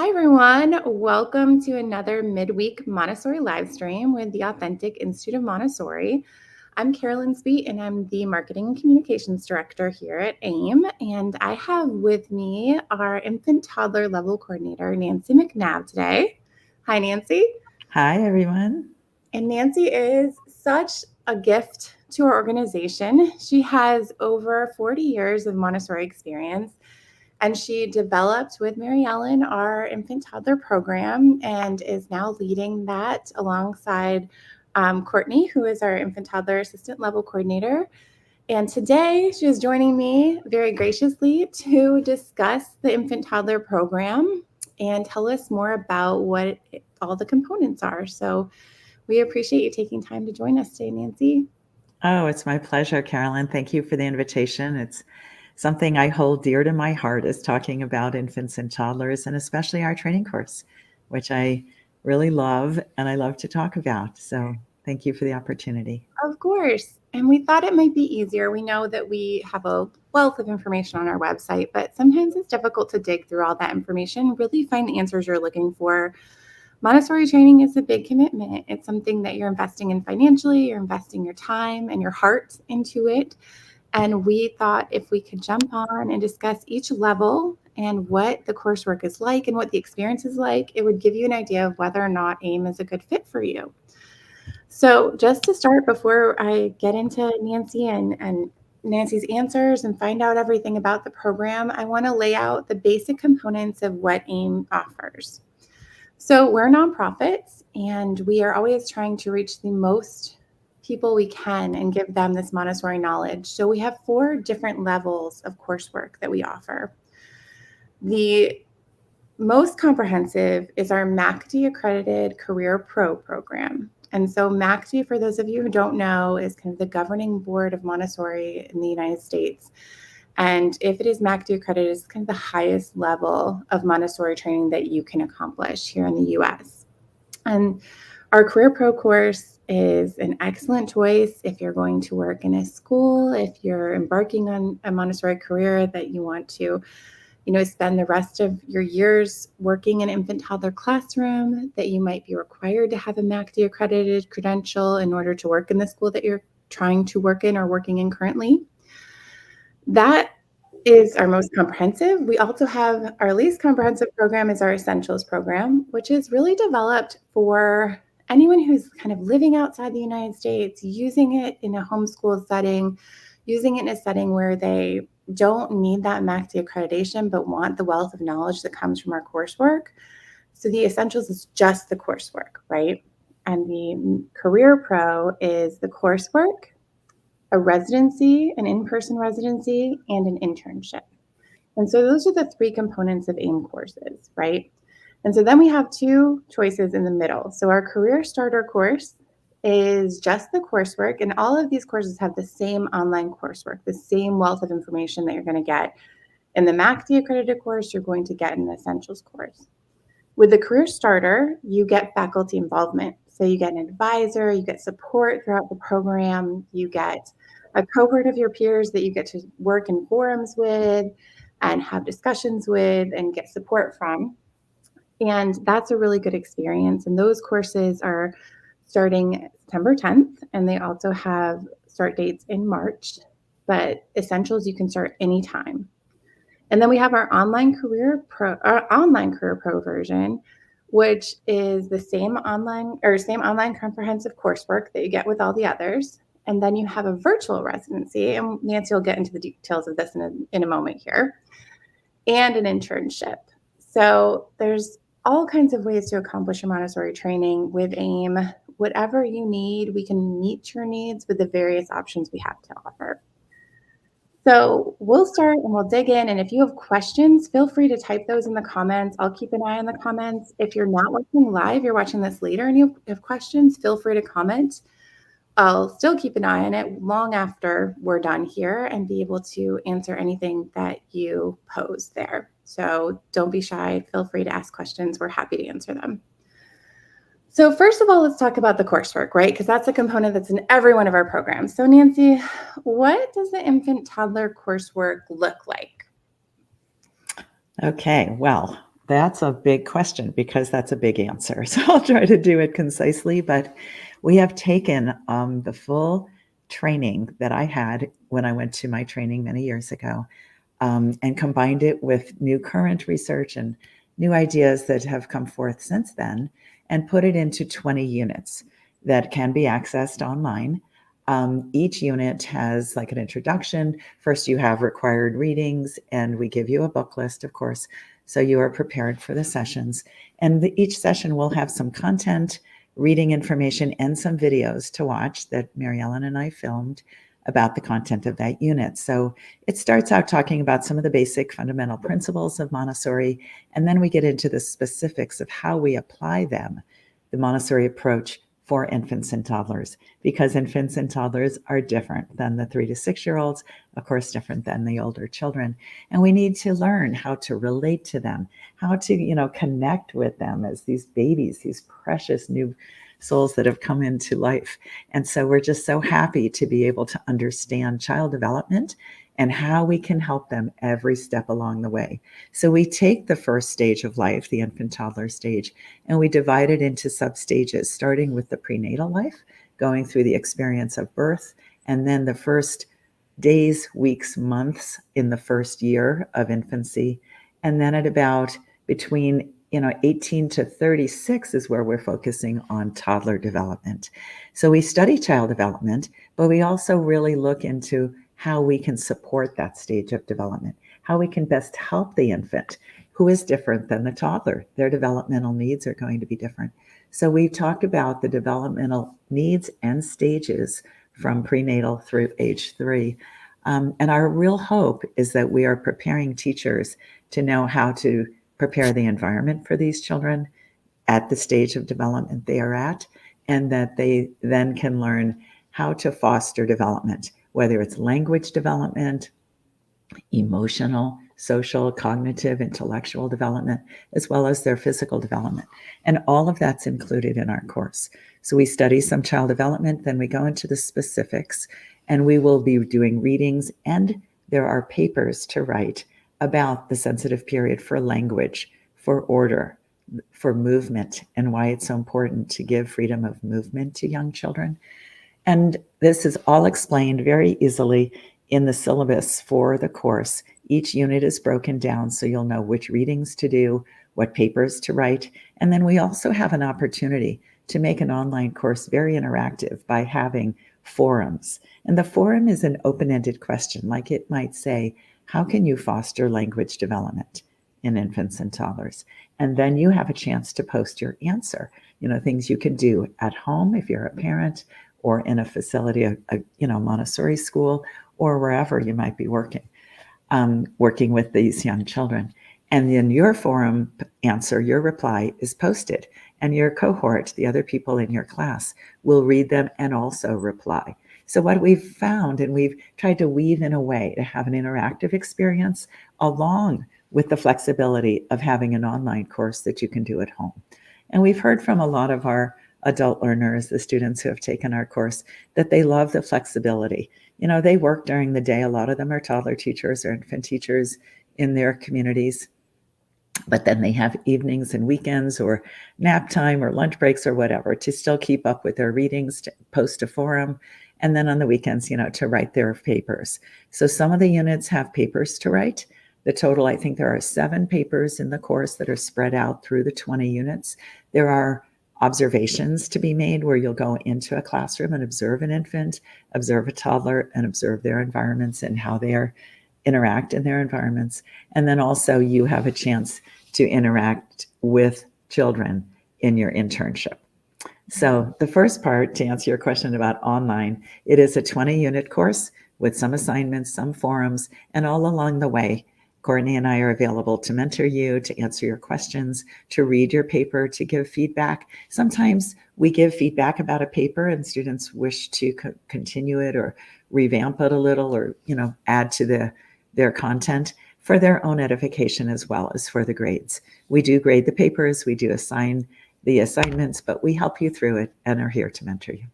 Hi, everyone. Welcome to another Midweek Montessori Livestream with the Authentic Institute of Montessori. I'm Carolyn Speet, and I'm the Marketing and Communications Director here at AIM. And I have with me our infant toddler level coordinator, Nancy McNabb, today. Hi, Nancy. Hi, everyone. And Nancy is such a gift to our organization. She has over 40 years of Montessori experience. And she developed with Mary Ellen our infant toddler program and is now leading that alongside Courtney, who is our infant toddler assistant level coordinator. And today she is joining me very graciously to discuss the infant toddler program and tell us more about what all the components are. So we appreciate you taking time to join us today, Nancy. Oh, it's my pleasure, Carolyn. Thank you for the invitation. It's something I hold dear to my heart is talking about infants and toddlers, and especially our training course, which I really love and I love to talk about. So thank you for the opportunity. Of course. And we thought it might be easier. We know that we have a wealth of information on our website, but sometimes it's difficult to dig through all that information, really find the answers you're looking for. Montessori training is a big commitment. It's something that you're investing in financially, you're investing your time and your heart into it. And we thought if we could jump on and discuss each level and what the coursework is like and what the experience is like, it would give you an idea of whether or not AIM is a good fit for you. So just to start, before I get into Nancy and Nancy's answers and find out everything about the program, I want to lay out the basic components of what AIM offers. So we're nonprofits, and we are always trying to reach the most people we can and give them this Montessori knowledge. So we have 4 different levels of coursework that we offer. The most comprehensive is our MACD accredited Career Pro program. And so MACD, for those of you who don't know, is kind of the governing board of Montessori in the United States. And if it is MACD accredited, it's kind of the highest level of Montessori training that you can accomplish here in the US. And our Career Pro course is an excellent choice if you're going to work in a school, if you're embarking on a Montessori career that you want to spend the rest of your years working in an infant toddler classroom, that you might be required to have a MACD accredited credential in order to work in the school that you're trying to work in or working in currently. That is our most comprehensive. We also have our least comprehensive program is our Essentials program, which is really developed for anyone who's kind of living outside the United States, using it in a homeschool setting, using it in a setting where they don't need that MACD accreditation, but want the wealth of knowledge that comes from our coursework. So the Essentials is just the coursework, right? And the Career Pro is the coursework, a residency, an in-person residency, and an internship. And so those are the 3 components of AIM courses, right? And so then we have 2 choices in the middle. So our Career Starter course is just the coursework, and all of these courses have the same online coursework, the same wealth of information that you're going to get in the MACD accredited course, you're going to get in the Essentials course. With the Career Starter, you get faculty involvement. So you get an advisor, you get support throughout the program, you get a cohort of your peers that you get to work in forums with and have discussions with and get support from. And that's a really good experience. And those courses are starting September 10th, and they also have start dates in March, but Essentials you can start anytime. And then we have our online career pro version, which is the same online comprehensive coursework that you get with all the others. And then you have a virtual residency, and Nancy will get into the details of this in a moment here, and an internship. So there's all kinds of ways to accomplish your Montessori training with AIM. Whatever you need, we can meet your needs with the various options we have to offer. So we'll start and we'll dig in. And if you have questions, feel free to type those in the comments. I'll keep an eye on the comments. If you're not watching live, you're watching this later and you have questions, feel free to comment. I'll still keep an eye on it long after we're done here and be able to answer anything that you pose there. So don't be shy. Feel free to ask questions. We're happy to answer them. So first of all, let's talk about the coursework, right? Because that's a component that's in every one of our programs. So Nancy, what does the infant toddler coursework look like? Okay, well, That's a big question because that's a big answer. So I'll try to do it concisely, but we have taken the full training that I had when I went to my training many years ago, and combined it with new current research and new ideas that have come forth since then, and put it into 20 units that can be accessed online. Each unit has like an introduction. First, you have required readings, and we give you a book list, of course, so you are prepared for the sessions. And each session will have some content, reading information, and some videos to watch that Mary Ellen and I filmed about the content of that unit. So it starts out talking about some of the basic fundamental principles of Montessori, and then we get into the specifics of how we apply them, the Montessori approach for infants and toddlers, because infants and toddlers are different than the 3 to 6 year olds, of course, different than the older children. And we need to learn how to relate to them, how to, connect with them as these babies, these precious new souls that have come into life. And so we're just so happy to be able to understand child development and how we can help them every step along the way. So we take the first stage of life, the infant toddler stage, and we divide it into sub-stages, starting with the prenatal life, going through the experience of birth, and then the first days, weeks, months in the first year of infancy. And then at about between 18 to 36 is where we're focusing on toddler development. So we study child development, but we also really look into how we can support that stage of development, how we can best help the infant who is different than the toddler. Their developmental needs are going to be different. So we talk about the developmental needs and stages from prenatal through age 3. And our real hope is that we are preparing teachers to know how to prepare the environment for these children at the stage of development they are at, and that they then can learn how to foster development, whether it's language development, emotional, social, cognitive, intellectual development, as well as their physical development. And all of that's included in our course. So we study some child development, then we go into the specifics, and we will be doing readings, and there are papers to write about the sensitive period for language, for order, for movement, and why it's so important to give freedom of movement to young children. And this is all explained very easily in the syllabus for the course. Each unit is broken down so you'll know which readings to do, what papers to write. And then we also have an opportunity to make an online course very interactive by having forums. And the forum is an open-ended question, like it might say, how can you foster language development in infants and toddlers? And then you have a chance to post your answer, things you can do at home if you're a parent, or in a facility, a Montessori school, or wherever you might be working with these young children. And then your forum answer, your reply is posted, and your cohort, the other people in your class, will read them and also reply. So what we've found, and we've tried to weave in a way to have an interactive experience along with the flexibility of having an online course that you can do at home. And we've heard from a lot of our adult learners, the students who have taken our course, that they love the flexibility. They work during the day. A lot of them are toddler teachers or infant teachers in their communities, but then they have evenings and weekends or nap time or lunch breaks or whatever to still keep up with their readings, to post a forum, and then on the weekends, to write their papers. So some of the units have papers to write. The total, I think there are 7 papers in the course that are spread out through the 20 units. There are observations to be made where you'll go into a classroom and observe an infant, observe a toddler, and observe their environments and how they interact in their environments. And then also you have a chance to interact with children in your internship. So the first part, to answer your question about online, it is a 20-unit course with some assignments, some forums, and all along the way, Courtney and I are available to mentor you, to answer your questions, to read your paper, to give feedback. Sometimes we give feedback about a paper and students wish to continue it or revamp it a little, or add to their content for their own edification as well as for the grades. We do grade the papers, we do assign the assignments, but we help you through it and are here to mentor you.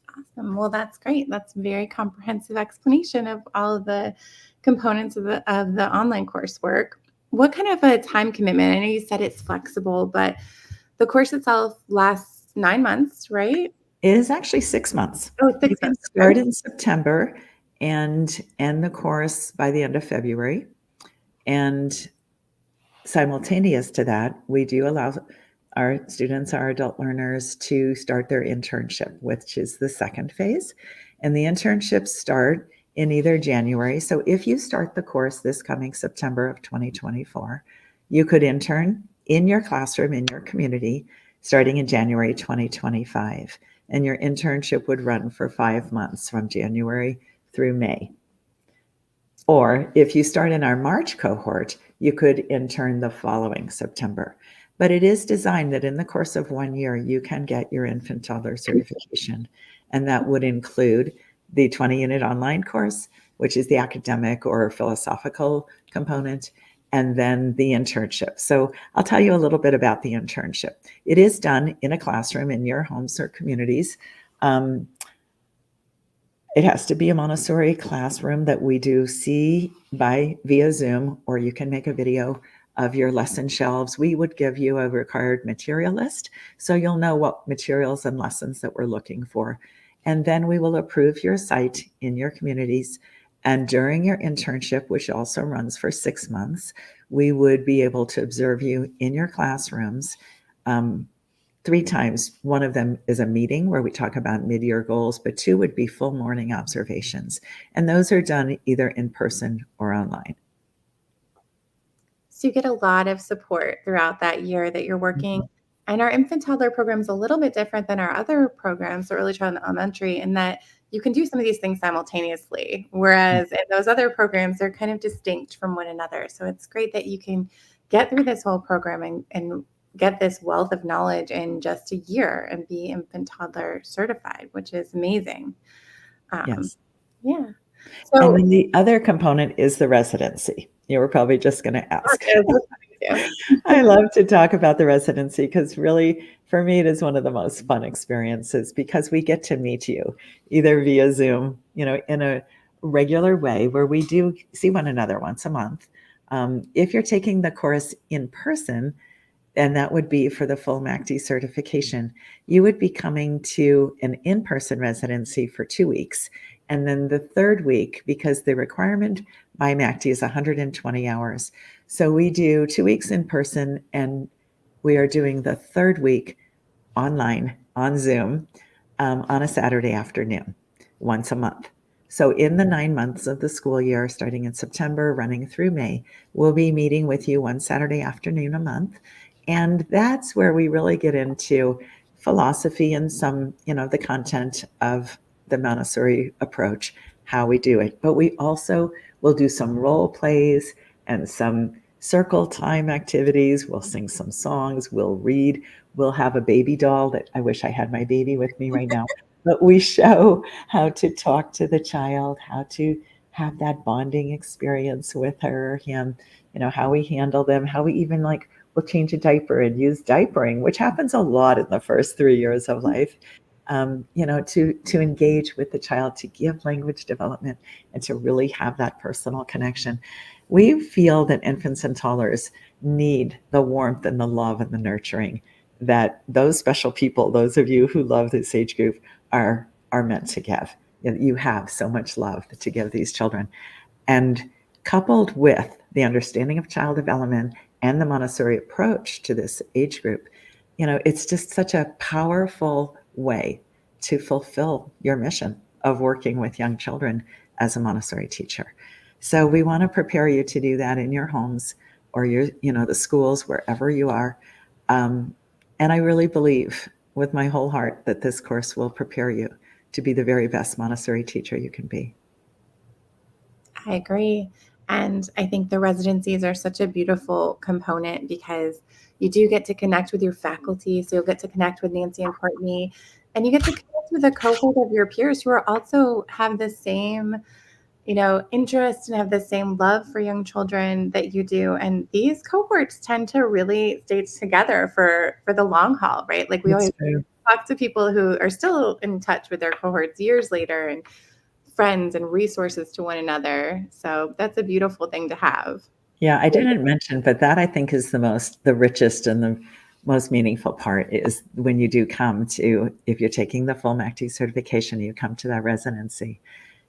Awesome. Well, that's great. That's a very comprehensive explanation of all of the components of the online coursework. What kind of a time commitment? I know you said it's flexible, but the course itself lasts 9 months, right? It is actually 6 months. Oh, You 6 can months. start in September and end the course by the end of February. And simultaneous to that, we do allow our students, our adult learners, to start their internship, which is the second phase. And the internships start in either January. So if you start the course this coming September of 2024, you could intern in your classroom, in your community, starting in January 2025. And your internship would run for 5 months from January through May. Or if you start in our March cohort, you could intern the following September. But it is designed that in the course of 1 year, you can get your infant toddler certification. And that would include the 20-unit online course, which is the academic or philosophical component, and then the internship. So I'll tell you a little bit about the internship. It is done in a classroom in your homes or communities. It has to be a Montessori classroom that we do see via Zoom, or you can make a video of your lesson shelves. We would give you a required material list, so you'll know what materials and lessons that we're looking for. And then we will approve your site in your communities. And during your internship, which also runs for 6 months, we would be able to observe you in your classrooms 3 times. One of them is a meeting where we talk about mid-year goals, but 2 would be full morning observations. And those are done either in person or online. So you get a lot of support throughout that year that you're working. And our infant toddler program is a little bit different than our other programs, so early child and elementary, in that you can do some of these things simultaneously. Whereas in those other programs, they're kind of distinct from one another. So it's great that you can get through this whole program and get this wealth of knowledge in just a year and be infant toddler certified, which is amazing. Yes. Yeah. And So then the other component is the residency. You were probably just going to ask. I love to talk about the residency because really, for me, it is one of the most fun experiences because we get to meet you either via Zoom, in a regular way where we do see one another once a month. If you're taking the course in person, and that would be for the full MACD certification, you would be coming to an in-person residency for 2 weeks. And then the third week, because the requirement by MACD is 120 hours. So we do 2 weeks in person, and we are doing the third week online on Zoom on a Saturday afternoon, once a month. So in the 9 months of the school year, starting in September, running through May, we'll be meeting with you one Saturday afternoon a month. And that's where we really get into philosophy and some, the content of the Montessori approach, how we do it. But we also will do some role plays and some circle time activities. We'll sing some songs. We'll read. We'll have a baby doll that I wish I had my baby with me right now. But we show how to talk to the child, how to have that bonding experience with her or him, how we handle them, how we even we'll change a diaper and use diapering, which happens a lot in the first 3 years of life. To engage with the child, to give language development, and to really have that personal connection. We feel that infants and toddlers need the warmth and the love and the nurturing that those special people, those of you who love this age group, are meant to give. You have so much love to give these children. And coupled with the understanding of child development and the Montessori approach to this age group, it's just such a powerful way to fulfill your mission of working with young children as a Montessori teacher. So we want to prepare you to do that in your homes or the schools, wherever you are. And I really believe with my whole heart that this course will prepare you to be the very best Montessori teacher you can be. I agree. And I think the residencies are such a beautiful component because you do get to connect with your faculty. So you'll get to connect with Nancy and Courtney, and you get to connect with a cohort of your peers who are also have the same, interest and have the same love for young children that you do. And these cohorts tend to really stay together for the long haul, right? Like we always talk to people who are still in touch with their cohorts years later and friends and resources to one another. So that's a beautiful thing to have. Yeah, I didn't mention, but that I think is the richest and the most meaningful part is when you do come to, if you're taking the full MACD certification, you come to that residency,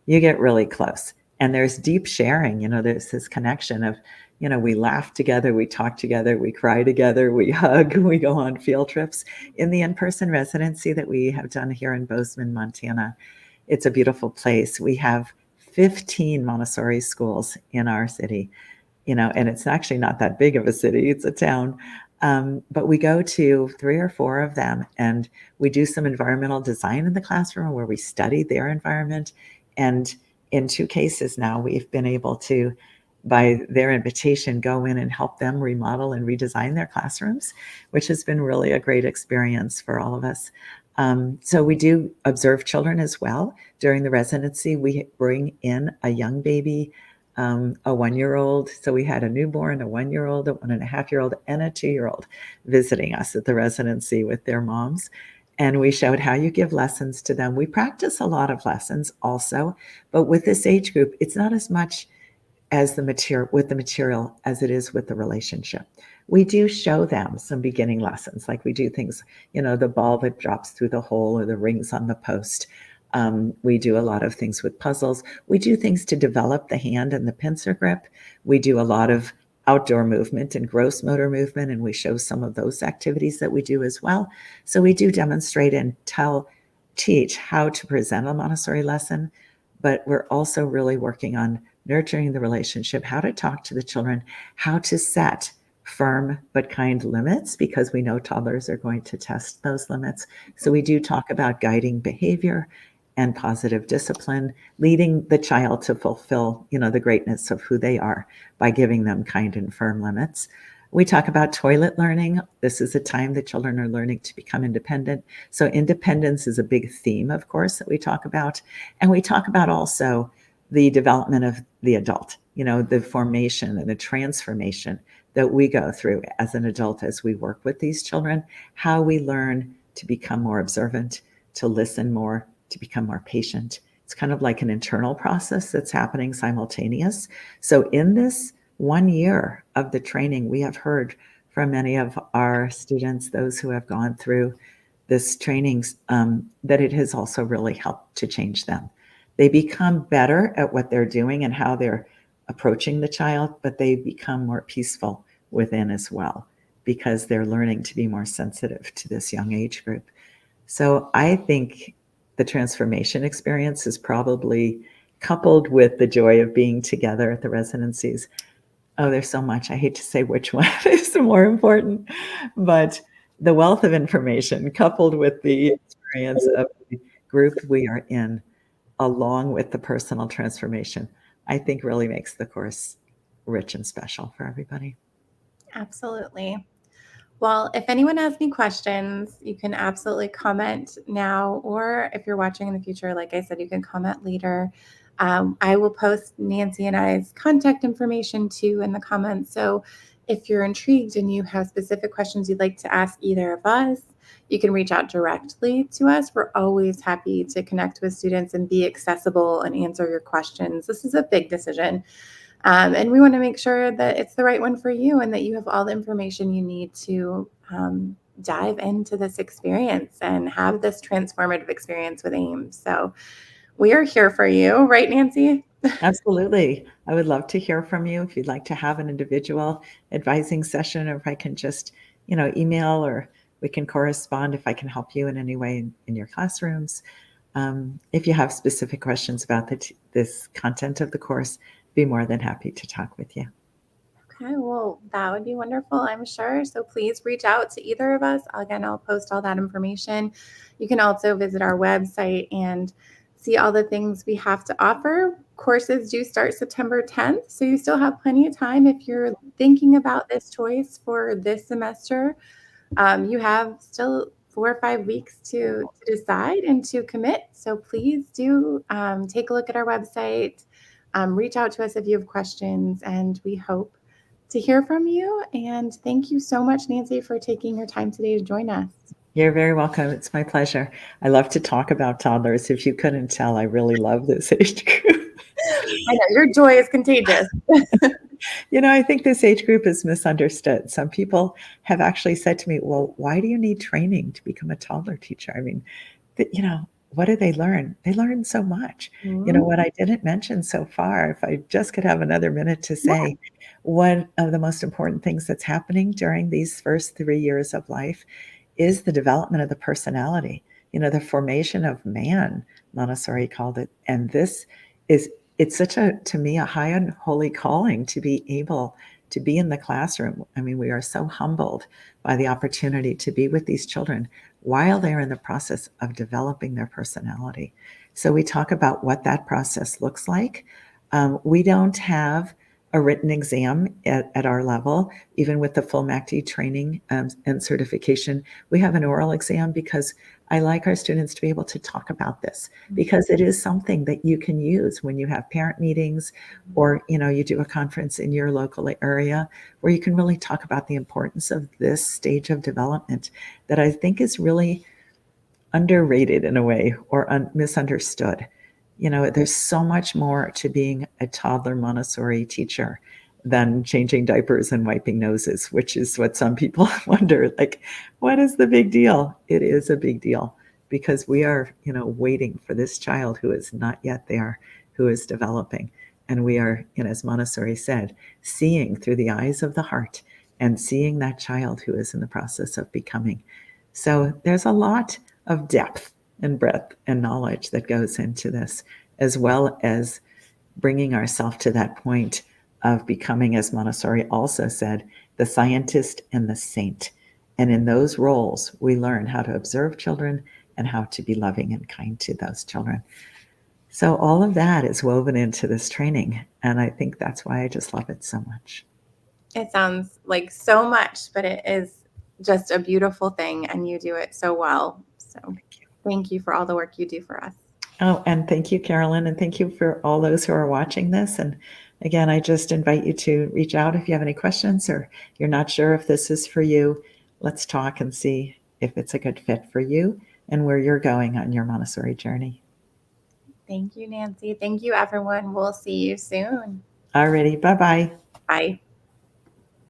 you get really close. And there's deep sharing, there's this connection of, we laugh together, we talk together, we cry together, we hug, we go on field trips. In the in-person residency that we have done here in Bozeman, Montana, it's a beautiful place. We have 15 Montessori schools in our city, and it's actually not that big of a city, it's a town. But we go to 3 or 4 of them, and we do some environmental design in the classroom where we study their environment. And in 2 cases now, we've been able to, by their invitation, go in and help them remodel and redesign their classrooms, which has been really a great experience for all of us. So we do observe children as well. During the residency, we bring in a young baby, a 1-year-old. So we had a newborn, a 1-year-old, a 1.5-year-old, and a 2-year-old visiting us at the residency with their moms. And we showed how you give lessons to them. We practice a lot of lessons also, but with this age group, it's not as much as the material as it is with the relationship. We do show them some beginning lessons, like we do things, the ball that drops through the hole or the rings on the post. We do a lot of things with puzzles. We do things to develop the hand and the pincer grip. We do a lot of outdoor movement and gross motor movement, and we show some of those activities that we do as well. So we do demonstrate and teach how to present a Montessori lesson, but we're also really working on nurturing the relationship, how to talk to the children, how to set firm but kind limits, because we know toddlers are going to test those limits. So we do talk about guiding behavior and positive discipline, leading the child to fulfill, the greatness of who they are by giving them kind and firm limits. We talk about toilet learning. This is a time that children are learning to become independent. So independence is a big theme, of course, that we talk about. And we talk about also the development of the adult, the formation and the transformation that we go through as an adult as we work with these children, how we learn to become more observant, to listen more, to become more patient. It's kind of like an internal process that's happening simultaneous. So in this 1 year of the training, we have heard from many of our students, those who have gone through this training, that it has also really helped to change them. They become better at what they're doing and how they're approaching the child, but they become more peaceful within as well, because they're learning to be more sensitive to this young age group. So I think the transformation experience is probably, coupled with the joy of being together at the residencies. Oh, there's so much. I hate to say which one is more important, but the wealth of information coupled with the experience of the group we are in, along with the personal transformation, I think really makes the course rich and special for everybody. Absolutely. Well, if anyone has any questions, you can absolutely comment now, or if you're watching in the future, like I said, you can comment later. I will post Nancy and I's contact information too in the comments. So if you're intrigued and you have specific questions you'd like to ask either of us, you can reach out directly to us. We're always happy to connect with students and be accessible and answer your questions. This is a big decision. And we want to make sure that it's the right one for you and that you have all the information you need to dive into this experience and have this transformative experience with AIMS. So we are here for you, right, Nancy? Absolutely. I would love to hear from you if you'd like to have an individual advising session, or if I can just, email, or we can correspond if I can help you in any way in your classrooms. If you have specific questions about this content of the course, be more than happy to talk with you. Okay, well, that would be wonderful, I'm sure. So please reach out to either of us. Again, I'll post all that information. You can also visit our website and see all the things we have to offer. Courses do start September 10th, so you still have plenty of time if you're thinking about this choice for this semester. You have still 4 or 5 weeks to decide and to commit. So please do take a look at our website. Reach out to us if you have questions, and we hope to hear from you. And thank you so much, Nancy, for taking your time today to join us. You're very welcome. It's my pleasure. I love to talk about toddlers. If you couldn't tell, I really love this age group. I know your joy is contagious. I think this age group is misunderstood. Some people have actually said to me, well, why do you need training to become a toddler teacher? I mean, what do they learn? They learn so much. Mhm. What I didn't mention so far, if I just could have another minute to Yeah. say, one of the most important things that's happening during these first 3 years of life is the development of the personality, the formation of man, Montessori called it. And this is, it's such to me, a high and holy calling to be able to be in the classroom. I mean, we are so humbled by the opportunity to be with these children while they're in the process of developing their personality. So we talk about what that process looks like. We don't have a written exam at our level, even with the full MACD training and certification. We have an oral exam because I like our students to be able to talk about this, because it is something that you can use when you have parent meetings, or you do a conference in your local area where you can really talk about the importance of this stage of development that I think is really underrated in a way, or misunderstood. There's so much more to being a toddler Montessori teacher than changing diapers and wiping noses, which is what some people wonder, like, what is the big deal? It is a big deal, because we are, waiting for this child who is not yet there, who is developing. And we are, as Montessori said, seeing through the eyes of the heart and seeing that child who is in the process of becoming. So there's a lot of depth and breadth and knowledge that goes into this, as well as bringing ourselves to that point of becoming, as Montessori also said, the scientist and the saint. And in those roles, we learn how to observe children and how to be loving and kind to those children. So all of that is woven into this training. And I think that's why I just love it so much. It sounds like so much, but it is just a beautiful thing, and you do it so well. So thank you for all the work you do for us. Oh, and thank you, Carolyn, and thank you for all those who are watching this. And again, I just invite you to reach out if you have any questions, or you're not sure if this is for you. Let's talk and see if it's a good fit for you and where you're going on your Montessori journey. Thank you, Nancy. Thank you, everyone. We'll see you soon. Alrighty, bye-bye. Bye.